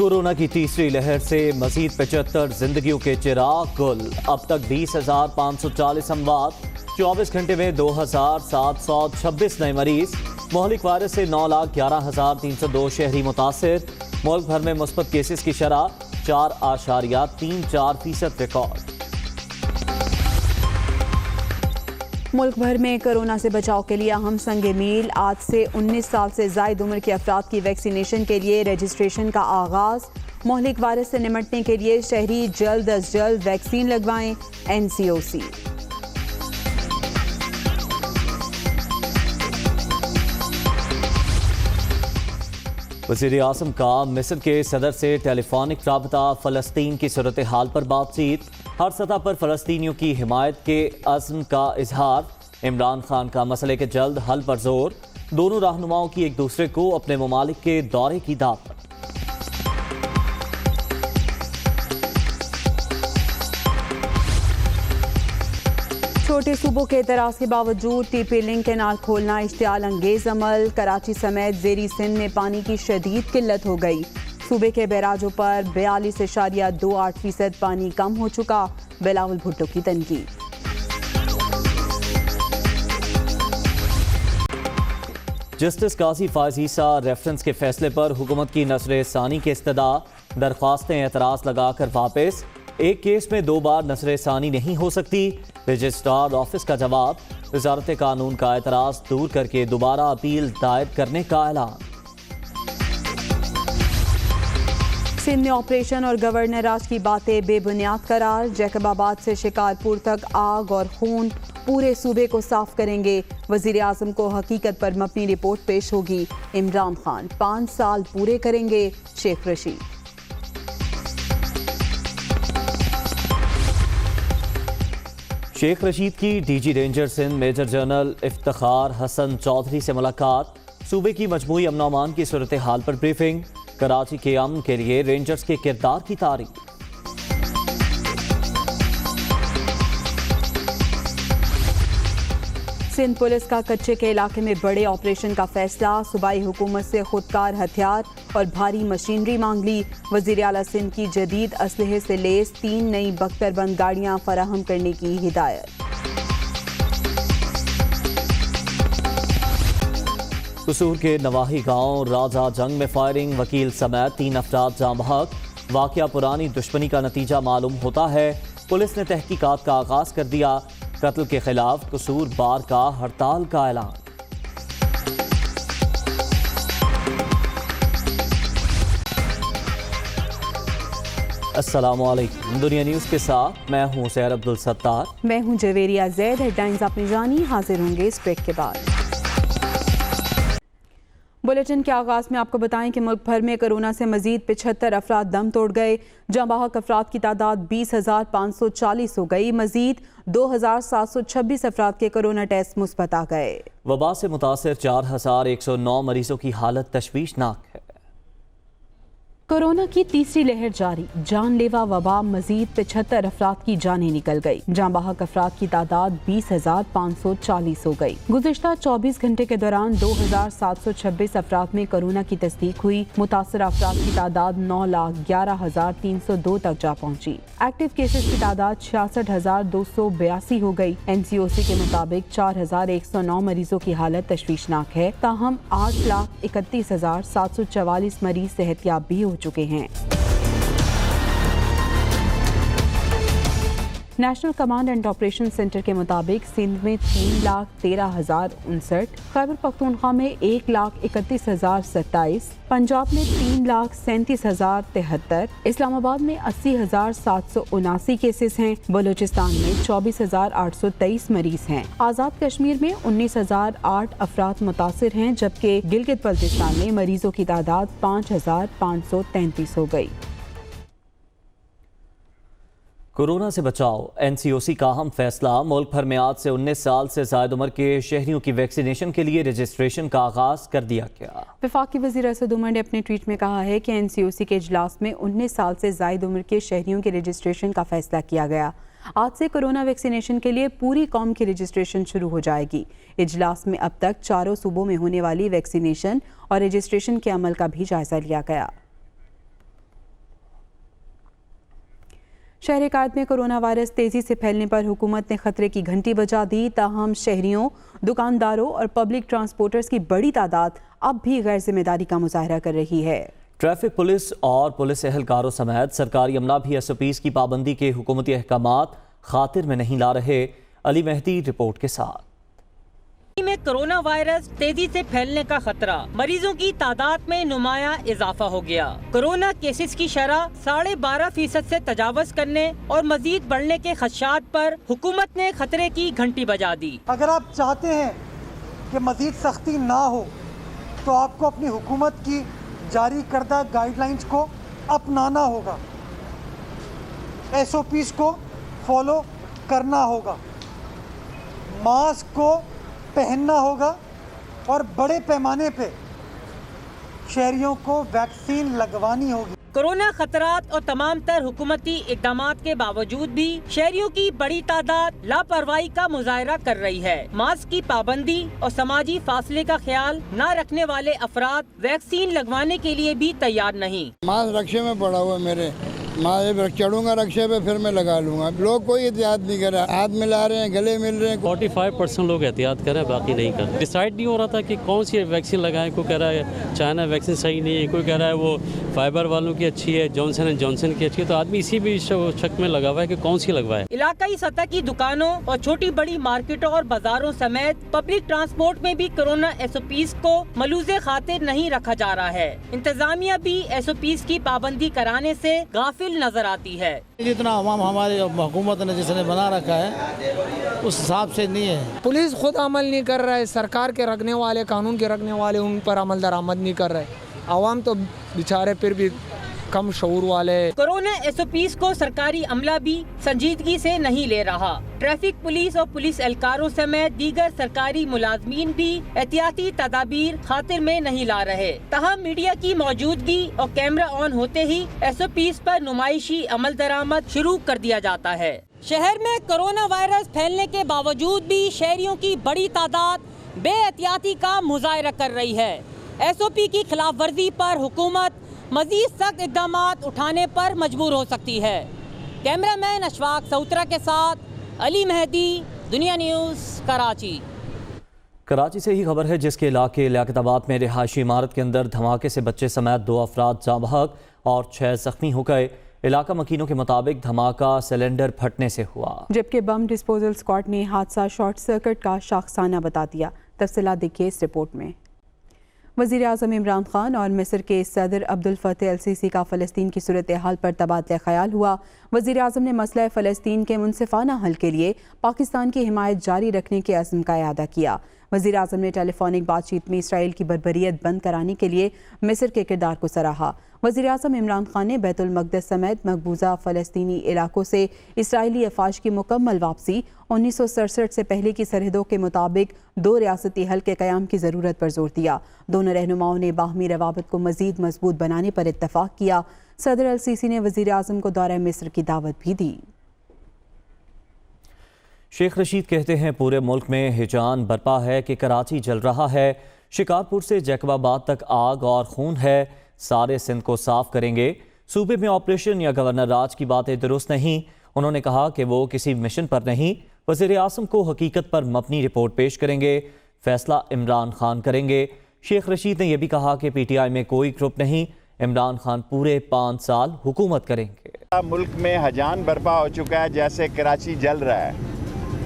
Corona की तीसरी लहर से मजीद 75 जिंदगियों के चिराग गुल। अब तक 20,540 अमवात, 24 घंटे में 2,726 नए मरीज। मोहलिक वायरस से 9,11,302 शहरी मुतासिर। मुल्क भर में मुस्बत केसेस की शरह 4.34% रिकॉर्ड। मुल्क भर में कोरोना से बचाव के लिए अहम संग मील। आज से 19 साल से ज़ायद उम्र के अफराद की वैक्सीनेशन के लिए रजिस्ट्रेशन का आगाज़। मोहलिक वायरस से निमटने के लिए शहरी जल्द अज जल्द वैक्सीन लगवाएं। NCOC। वज़ीर आज़म का मिस्र के सदर से टेलीफोनिक राबता। फ़लस्तीन की सूरत हाल पर बातचीत। हर सतह पर फ़लस्तीनियों की हिमायत के अज़्म का इजहार। इमरान खान का मसले के जल्द हल पर जोर। दोनों रहनुमाओं की एक दूसरे को अपने ममालिक के दौरे की दावत। छोटे सूबों के एतराज के बावजूद TP लिंक कैनाल खोलना इश्तियाल अंगेज अमल। कराची समेत ज़ेरी सिंध में पानी की शदीद किल्लत हो गई। सूबे के बैराजों पर 42.28% पानी कम हो चुका। बिलावल भुट्टो की तनकीद। जस्टिस काजी फायज ईसा रेफरेंस के फैसले पर हुकूमत की नजर सानी के इस्तदा। दरख्वास्तें एतराज लगाकर वापस। एक केस में 2 बार नजर सानी नहीं हो सकती। रजिस्ट्रार ऑफिस का जवाब। वजारत कानून का एतराज दूर करके दोबारा अपील दायर करने का ऐलान। सिंध में ऑपरेशन और गवर्नर राज की बातें बेबुनियाद करार। जैकबाबाद से शिकारपुर तक आग और खून। पूरे सूबे को साफ करेंगे। वजीर आजम को हकीकत पर मबनी रिपोर्ट पेश होगी। इमरान खान 5 साल पूरे करेंगे। शेख रशीद। शेख रशीद की DG ranger Sindh major general Iftikhar Hasan Chaudhry से मुलाकात। सूबे की मजमूई अमन अमान की सूरत हाल पर ब्रीफिंग। कराची के अमन के लिए रेंजर्स के किरदार की तारीफ। सिंध पुलिस का कच्चे के इलाके में बड़े ऑपरेशन का फैसला। सूबाई हुकूमत से खुदकार हथियार और भारी मशीनरी मांग ली। वजीर आला सिंध की जदीद असलहे से लेस 3 नई बख्तरबंद गाड़ियां फराहम करने की हिदायत। कसूर के नवाही गांव राजा जंग में फायरिंग। वकील समेत 3 अफराद जाँ बहक। वाकया पुरानी दुश्मनी का नतीजा मालूम होता है। पुलिस ने तहकीकात का आगाज कर दिया। कत्ल के खिलाफ कसूर बार का हड़ताल का ऐलान। अस्सलाम वालेकुम। दुनिया न्यूज़ के साथ मैं हूं सैर अब्दुल सत्तार। मैं हूं जवेरिया जैद। हेडलाइंस आपने जानी, हाजिर होंगे इस ब्रेक के बाद। बुलेटिन के आगाज़ में आपको बताएं कि मुल्क भर में कोरोना से मजीद 75 अफराद दम तोड़ गए। जाँ बहक अफराद की तादाद 20,540 हो गई। मजीद 2,726 अफराद के कोरोना टेस्ट मुस्बत आ गए। वबा से मुतासर 4,109 मरीजों की हालत तशवीशनाक है। कोरोना की तीसरी लहर जारी। जानलेवा वबा मजीद 75 अफराद की जानें निकल गई। जाँ बहक अफराद की तादाद 20,540 हो गई। गुज़िश्ता 24 घंटे के दौरान 2,726 अफराद में कोरोना की तस्दीक हुई। मुतासर अफराद की तादाद 9,11,302 तक जा पहुँची। एक्टिव केसेस की तादाद 66,282 हो गई। NCOC के मुताबिक 4,109 मरीजों की हालत तशवीशनाक है। ताहम 8,31,744 मरीज सेहतयाब भी हो चुके हैं। National command and operation centre के मुताबिक सिंध में 3,13,059, खैबर पख्तूनख्वा में 1,31,027, पंजाब में 3,37,073, इस्लामाबाद में 80,779 केसेस हैं। बलूचिस्तान में 24,823 मरीज हैं। आज़ाद कश्मीर में 19,008 अफराद मुतासिर हैं, जबकि गिलगित बल्तिस्तान में मरीजों की तादाद 5,533 हो गई। कोरोना से बचाव। NCOC का अहम फैसला। मुल्क भर में आज से 19 साल से ज़ायद उम्र के शहरियों की वैक्सीनेशन के लिए रजिस्ट्रेशन का आगाज कर दिया गया। वफाकी वज़ीर असद उमर ने अपने ट्वीट में कहा है कि NCOC के इजलास में 19 साल से ज़ायद उम्र के शहरियों के रजिस्ट्रेशन का फैसला किया गया। आज से कोरोना वैक्सीनेशन के लिए पूरी कौम की रजिस्ट्रेशन शुरू हो जाएगी। इजलास में अब तक 4 सूबों में होने वाली वैक्सीनेशन और रजिस्ट्रेशन के अमल का भी जायजा लिया गया। शहर कायद में कोरोना वायरस तेजी से फैलने पर हुकूमत ने खतरे की घंटी बजा दी। ताहम शहरियों, दुकानदारों और पब्लिक ट्रांसपोर्टर्स की बड़ी तादाद अब भी गैर जिम्मेदारी का मुजाहरा कर रही है। ट्रैफिक पुलिस और पुलिस एहलकारों समेत सरकारी अमला भी SOPs की पाबंदी के हुकूमती अहकामात खातिर में नहीं ला रहे। अली मेहदी रिपोर्ट के साथ। में कोरोना वायरस तेजी से फैलने का खतरा, मरीजों की तादाद में नुमाया इजाफा हो गया। कोरोना केसेस की शरह 12.5% से तजावज करने और मजीद बढ़ने के खदशात पर हुकूमत ने खतरे की घंटी बजा दी। अगर आप चाहते हैं कि मजीद सख्ती ना हो तो आपको अपनी हुकूमत की जारी करदा गाइडलाइंस को अपनाना होगा, SOPs को फॉलो करना होगा, मास्क को पहनना होगा और बड़े पैमाने पे शहरियों को वैक्सीन लगवानी होगी। कोरोना खतरात और तमाम तर हुकूमती इक़दामात के बावजूद भी शहरियों की बड़ी तादाद लापरवाही का मुजाहरा कर रही है। मास्क की पाबंदी और समाजी फासले का ख्याल न रखने वाले अफराद वैक्सीन लगवाने के लिए भी तैयार नहीं। मास्क रक्शे में पड़ा हुआ मेरे, मैं चढ़ूंगा रक्शे पे फिर मैं लगा लूंगा। लोग कोई एहतियात नहीं कर रहा, हाथ मिला रहे हैं, गले मिल रहे हैं। 45% लोग एहतियात कर रहे हैं, बाकी नहीं कर रहे। डिसाइड नहीं हो रहा था कि कौन सी वैक्सीन लगाएं। कोई कह रहा है चाइना वैक्सीन सही नहीं है, कोई कह रहा है वो फाइबर वालों की अच्छी है, जॉनसन एंड जॉनसन की अच्छी है। तो आदमी इसी भी शक में लगा हुआ है कि कौन सी लगवाए। इलाकाई सतह की दुकानों और छोटी बड़ी मार्केटों और बाजारों समेत पब्लिक ट्रांसपोर्ट में भी कोरोना SOPs को मलूज़े खातिर नहीं रखा जा रहा है। इंतजामिया भी SOPs की पाबंदी कराने से गाफिल नजर आती है। जितना अवाम हमारी हुकूमत ने जिसने बना रखा है उस हिसाब से नहीं है। पुलिस खुद अमल नहीं कर रहा है, सरकार के रखने वाले, कानून के रखने वाले उन पर अमल दरामद नहीं कर रहे। अवाम तो बेचारे फिर भी कम शऊर वाले। कोरोना SOPs को सरकारी अमला भी संजीदगी से नहीं ले रहा। ट्रैफिक पुलिस और पुलिस एहलकारों समेत दीगर सरकारी मुलाजमीन भी एहतियाती तदाबीर खातिर में नहीं ला रहे। तहम मीडिया की मौजूदगी और कैमरा ऑन होते ही SOPs पर नुमाइशी अमल दरामद शुरू कर दिया जाता है। शहर में कोरोना वायरस फैलने के बावजूद भी शहरियों की बड़ी तादाद बेएहतियाती का मुजाहरा कर रही है। SOP की खिलाफ वर्जी पर हुकूमत मजीद सख्त इक़दामात उठाने पर मजबूर हो सकती है। कैमरामैन अशफाक सऊत्रा के साथ अली मेहदी, दुनिया न्यूज़, कराची। कराची से ही खबर है, जिसके इलाके लियाकताबाद में रिहायशी इमारत के अंदर धमाके से बच्चे समेत 2 अफराद जाँ बहक और 6 जख्मी हो गए। इलाका मकीनों के मुताबिक धमाका सिलेंडर फटने से हुआ, जबकि बम डिस्पोजल स्क्वाड ने हादसा शॉर्ट सर्किट का शाखसाना बता दिया। तफसीलात देखिए इस रिपोर्ट में। वज़ीर आज़म इमरान खान और मिस्र के सदर अब्दुल फतेह अल सीसी का फ़लस्तीन की सूरत हाल पर तबादला ख्याल हुआ। वज़ीर आज़म ने मसला फ़लस्तीन के मुनसिफ़ाना हल के लिए पाकिस्तान की हिमायत जारी रखने के अज़्म का इआदा किया। वज़ीर आज़म ने टेलीफोनिक बातचीत में इसराइल की बर्बरियत बंद कराने के लिए मिस्र के किरदार को सराहा। वज़ीर आज़म इमरान खान ने बैतुल मक़दस समेत मकबूजा फ़लस्तीनी इलाकों से इसराइली अफ़वाज की मुकम्मल वापसी, 1967 से पहले की सरहदों के मुताबिक 2 रियासती हल के क़याम की ज़रूरत पर जोर दिया। दोनों रहनुमाओं ने बाहमी रवाबत को मज़ीद मजबूत बनाने पर इत्तफ़ाक़ किया। सदर अल सीसी ने वज़ीर आज़म को दौरा मिस्र की दावत भी दी। शेख रशीद कहते हैं पूरे मुल्क में हिजान बरपा है कि कराची जल रहा है। शिकारपुर से जैकबाबाद तक आग और खून है, सारे सिंध को साफ करेंगे। सूबे में ऑपरेशन या गवर्नर राज की बातें दुरुस्त नहीं। उन्होंने कहा कि वो किसी मिशन पर नहीं, वज़ीर आज़म को हकीकत पर मबनी रिपोर्ट पेश करेंगे, फैसला इमरान खान करेंगे। शेख रशीद ने यह भी कहा कि PTI में कोई ग्रुप नहीं, इमरान खान पूरे 5 साल हुकूमत करेंगे। मुल्क में हजान बर्पा हो चुका है, जैसे कराची जल रहा है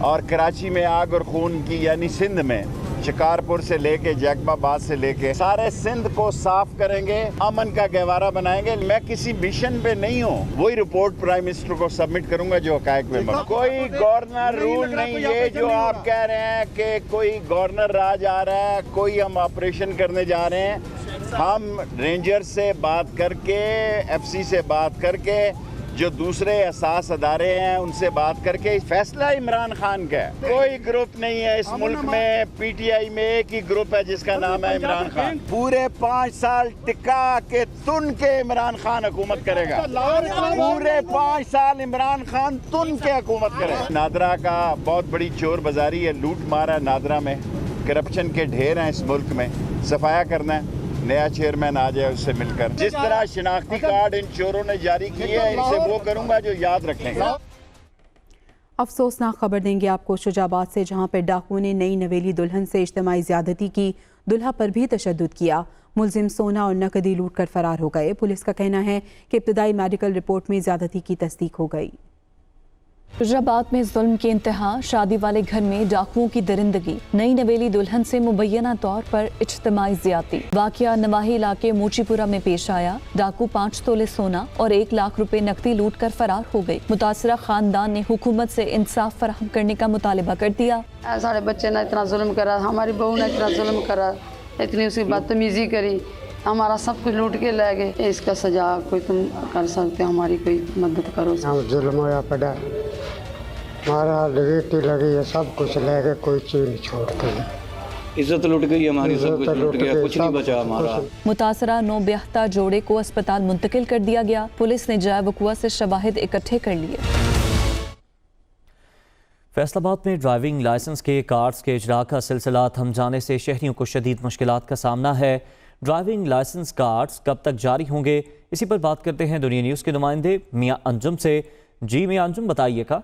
और कराची में आग और खून की, यानी सिंध में शिकारपुर से लेके जैकबाबाद से लेके सारे सिंध को साफ करेंगे, अमन का गहवारा बनाएंगे। मैं किसी मिशन पे नहीं हूँ, वही रिपोर्ट प्राइम मिनिस्टर को सबमिट करूंगा जो हकायक में मौजूद। कोई गवर्नर रूल नहीं, ये जो आप कह रहे हैं कि कोई गवर्नर राज आ रहा है, कोई हम ऑपरेशन करने जा रहे हैं। हम रेंजर से बात करके, FC से बात करके, जो दूसरे असास अदारे हैं उनसे बात करके, फैसला इमरान खान का है। कोई ग्रुप नहीं है इस मुल्क में, PTI में एक ही ग्रुप है जिसका नाम है इमरान खान। पूरे 5 साल टिका के तुन के इमरान खान हुकूमत करेगा, पूरे 5 साल इमरान खान तुन के हुकूमत करेगा। नादरा का बहुत बड़ी चोर बाजारी है, लूट मार है नादरा में, करप्शन के ढेर हैं इस मुल्क में, सफाया करना है। नया चेयरमैन आ जाए उससे मिलकर। जिस तरह शिनाख्ती कार्ड इन चोरों ने जारी किए हैं, इनसे वो करूंगा जो याद रखेंगे। अफसोसनाक खबर देंगे आपको शुजाबाद से, जहां पर डाकुओं ने नई नवेली दुल्हन से इज्तिमाई ज्यादती की, दुल्हा पर भी तशद्दुद किया। मुलजिम सोना और नकदी लूट कर फरार हो गए। पुलिस का कहना है कि इब्तदाई मेडिकल रिपोर्ट में ज्यादती की तस्दीक हो गई। शुजाबाद में जुल्म की इंतहा, शादी वाले घर में डाकुओं की दरिंदगी, नई नवेली दुल्हन से मुबैना तौर पर इज्तिमाई ज्यादती। वाकया नवाही इलाके मोचीपुरा में पेश आया। डाकू 5 तोले सोना और 1 लाख रुपए नकदी लूट कर फरार हो गए। मुतासरा खानदान ने हुकूमत से इंसाफ फराहम करने का मुतालिबा कर दिया। सारे बच्चे ने इतना जुल्म करा, हमारी बहू ने इतना जुल्म करा, इतनी उसकी बदतमीजी करी, हमारा सब कुछ लूट के ले गए। इसका सजा कोई तुम कर सकते, हमारी कोई मदद करो। जुल्म होया पड़ा, हमारा लगी लगी है, सब कुछ ले गए, कोई चीज नहीं छोड़ते। इज्जत लुट गई हमारी, सब कुछ लुट गया, कुछ नहीं बचा हमारा। मुतासरा नौब्याहता जोड़े को अस्पताल मुंतकिल कर दिया गया। पुलिस ने जाए वकुआ से शवाहिद इकट्ठे कर लिए। फैसलाबाद में ड्राइविंग लाइसेंस के कार्ड्स के इजरा का सिलसिला थम जाने से शहरियों को शदीद मुश्किलात का सामना है। ड्राइविंग लाइसेंस कार्ड्स कब तक जारी होंगे, इसी पर बात करते हैं दुनिया न्यूज़ के नुमाइंदे मियां अंजुम से। जी मियां अंजुम, बताइएगा।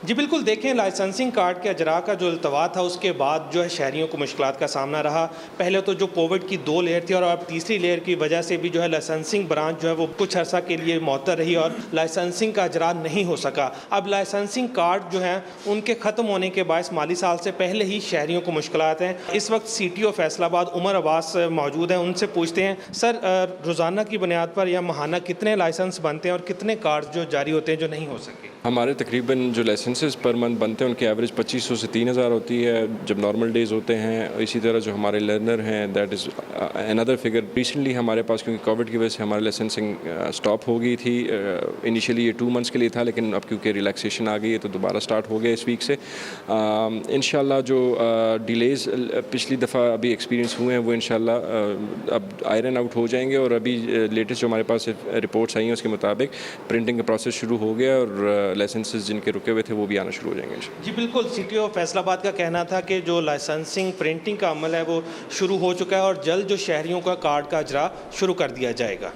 जी बिल्कुल, देखें लाइसेंसिंग कार्ड के अजरा का जो अल्तवा था उसके बाद जो है शहरियों को मुश्किलात का सामना रहा। पहले तो जो कोविड की 2 लेयर थी और अब तीसरी लेयर की वजह से भी जो है लाइसेंसिंग ब्रांच जो है वो कुछ अर्सा के लिए मअतल रही और लाइसेंसिंग का अजरा नहीं हो सका। अब लाइसेंसिंग कार्ड जो हैं उनके ख़त्म होने के बायस माली साल से पहले ही शहरियों को मुश्किलात हैं। इस वक्त CTO फैसलाबाद उमर अब्बास मौजूद हैं, उनसे पूछते हैं सर, रोज़ाना की बुनियाद पर या माहाना कितने लाइसेंस बनते हैं और कितने कार्ड जो जारी होते हैं जो नहीं हो सके? हमारे तकरीबन जो लाइसेंसेस पर मंथ बनते हैं उनकी एवरेज 2500 से 3000 होती है जब नॉर्मल डेज़ होते हैं। इसी तरह जो हमारे लर्नर हैं that is another figure. Recently हमारे पास क्योंकि कोविड की वजह से हमारी लाइसेंसिंग स्टॉप हो गई थी। इनिशियली ये 2 मंथ्स के लिए था, लेकिन अब क्योंकि रिलैक्सेशन आ गई है तो दोबारा स्टार्ट हो गया इस वीक से। इंशाल्लाह जो डिलेज़ पिछली दफ़ा अभी एक्सपीरियंस हुए हैं वो इंशाल्लाह अब आयरन आउट हो जाएंगे और अभी लेटेस्ट जो हमारे पास रिपोर्ट्स आई हैं उसके मुताबिक प्रिंटिंग का प्रोसेस शुरू हो गया और लाइसेंसेस जिनके रुके हुए थे वो भी आना शुरू हो जाएंगे। जी बिल्कुल, CTO फैसलाबाद का कहना था कि जो लाइसेंसिंग प्रिंटिंग का अमल है वो शुरू हो चुका है और जल्द जो शहरियों का कार्ड का अजरा शुरू कर दिया जाएगा।